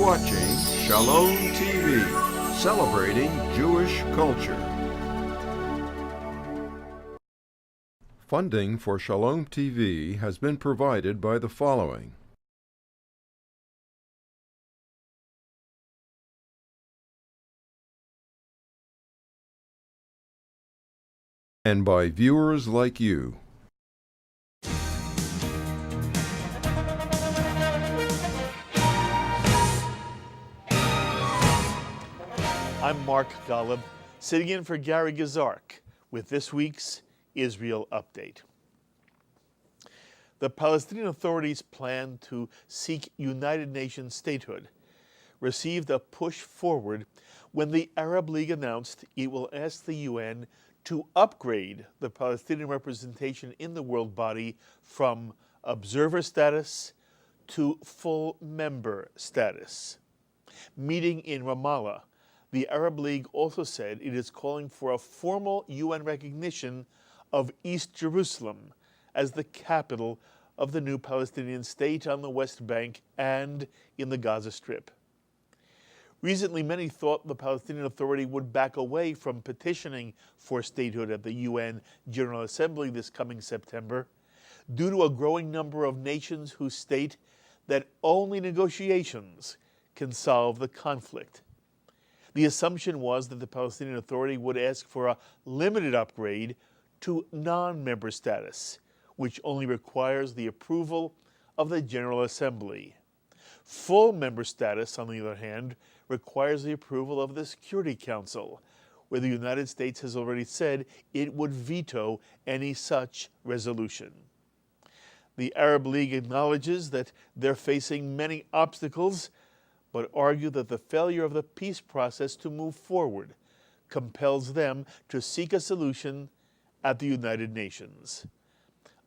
watching Shalom TV, celebrating Jewish culture. Funding for Shalom TV has been provided by the following: and by viewers like you. I'm Mark Golub, sitting in for Gary Gazark with this week's Israel Update. The Palestinian Authority's plan to seek United Nations statehood received a push forward when the Arab League announced it will ask the UN to upgrade the Palestinian representation in the world body from observer status to full member status. Meeting in Ramallah, the Arab League also said it is calling for a formal UN recognition of East Jerusalem as the capital of the new Palestinian state on the West Bank and in the Gaza Strip. Recently, many thought the Palestinian Authority would back away from petitioning for statehood at the UN General Assembly this coming September, due to a growing number of nations who state that only negotiations can solve the conflict. The assumption was that the Palestinian Authority would ask for a limited upgrade to non-member status, which only requires the approval of the General Assembly. Full member status, on the other hand, requires the approval of the Security Council, where the United States has already said it would veto any such resolution. The Arab League acknowledges that they're facing many obstacles, but argue that the failure of the peace process to move forward compels them to seek a solution at the United Nations.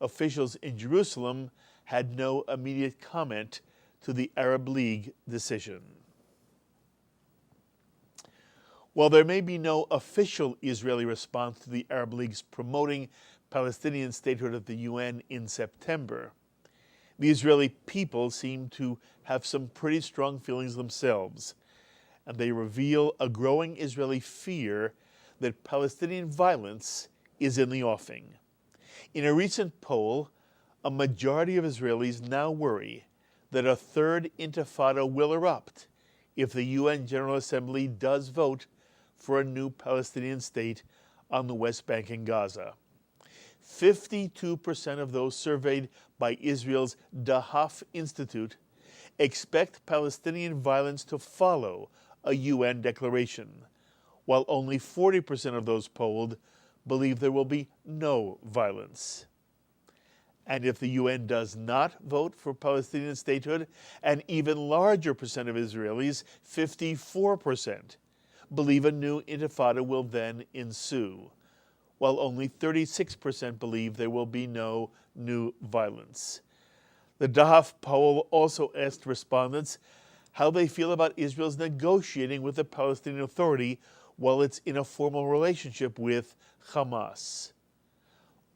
Officials in Jerusalem had no immediate comment to the Arab League decision. While there may be no official Israeli response to the Arab League's promoting Palestinian statehood at the UN in September, the Israeli people seem to have some pretty strong feelings themselves, and they reveal a growing Israeli fear that Palestinian violence is in the offing. In a recent poll, a majority of Israelis now worry that a third intifada will erupt if the UN General Assembly does vote for a new Palestinian state on the West Bank and Gaza. 52% of those surveyed by Israel's Dahaf Institute expect Palestinian violence to follow a UN declaration, while only 40% of those polled believe there will be no violence. And if the UN does not vote for Palestinian statehood, an even larger percent of Israelis, 54%, believe a new intifada will then ensue, while only 36% believe there will be no new violence. The Dahaf poll also asked respondents how they feel about Israel's negotiating with the Palestinian Authority while it's in a formal relationship with Hamas.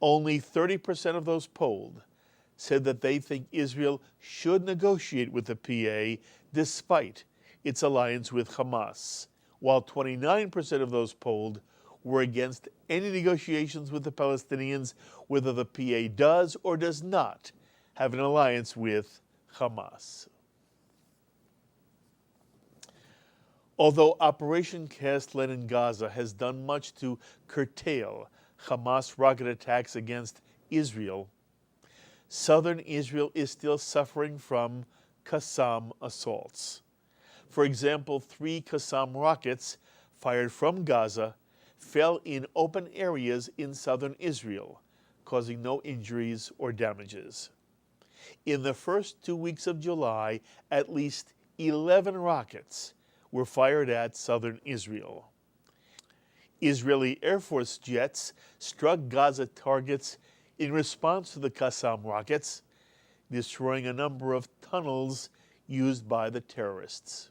Only 30% of those polled said that they think Israel should negotiate with the PA despite its alliance with Hamas, while 29% of those polled were against any negotiations with the Palestinians, whether the PA does or does not have an alliance with Hamas. Although Operation Cast Lead in Gaza has done much to curtail Hamas rocket attacks against Israel, southern Israel is still suffering from Qassam assaults. For example, 3 Qassam rockets fired from Gaza fell in open areas in southern Israel, causing no injuries or damages. In the first 2 weeks of July, at least 11 rockets were fired at southern Israel. Israeli Air Force jets struck Gaza targets in response to the Qassam rockets, destroying a number of tunnels used by the terrorists.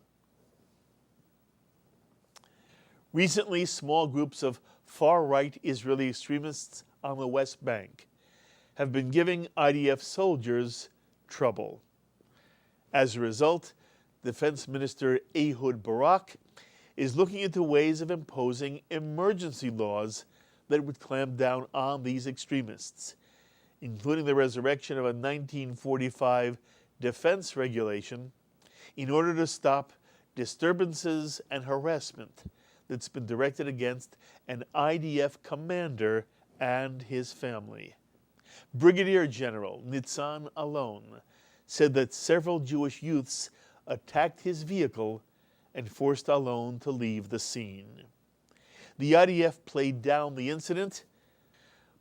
Recently, small groups of far-right Israeli extremists on the West Bank have been giving IDF soldiers trouble. As a result, Defense Minister Ehud Barak is looking into ways of imposing emergency laws that would clamp down on these extremists, including the resurrection of a 1945 defense regulation in order to stop disturbances and harassment that's been directed against an IDF commander and his family. Brigadier General Nitzan Alon said that several Jewish youths attacked his vehicle and forced Alon to leave the scene. The IDF played down the incident,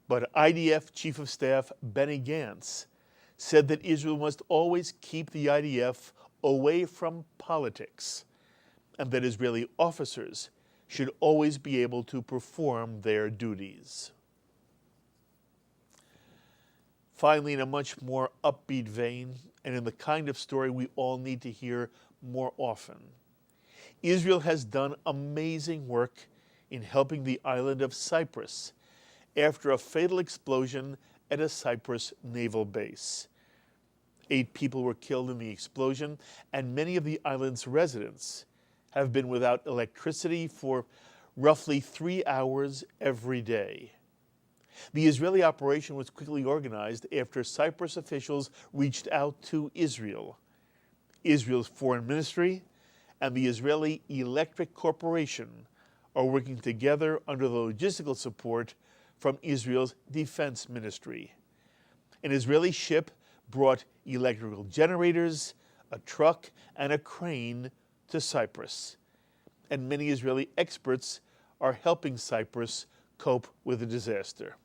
but IDF Chief of Staff Benny Gantz said that Israel must always keep the IDF away from politics and that Israeli officers should always be able to perform their duties. Finally, in a much more upbeat vein, and in the kind of story we all need to hear more often, Israel has done amazing work in helping the island of Cyprus after a fatal explosion at a Cyprus naval base. 8 people were killed in the explosion, and many of the island's residents have been without electricity for roughly 3 hours every day. The Israeli operation was quickly organized after Cyprus officials reached out to Israel. Israel's foreign ministry and the Israeli Electric Corporation are working together under the logistical support from Israel's defense ministry. An Israeli ship brought electrical generators, a truck, and a crane to Cyprus. And many Israeli experts are helping Cyprus cope with the disaster.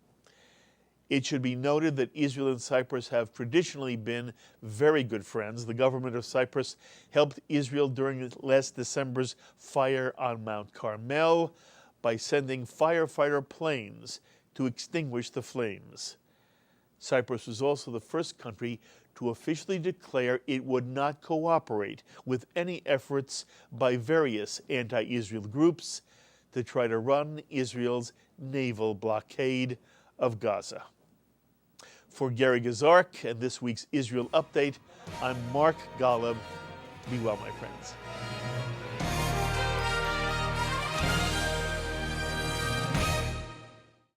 It should be noted that Israel and Cyprus have traditionally been very good friends. The government of Cyprus helped Israel during last December's fire on Mount Carmel by sending firefighter planes to extinguish the flames. Cyprus was also the first country to officially declare it would not cooperate with any efforts by various anti-Israel groups to try to run Israel's naval blockade of Gaza. For Gary Gazark and this week's Israel Update, I'm Mark Golub. Be well, my friends.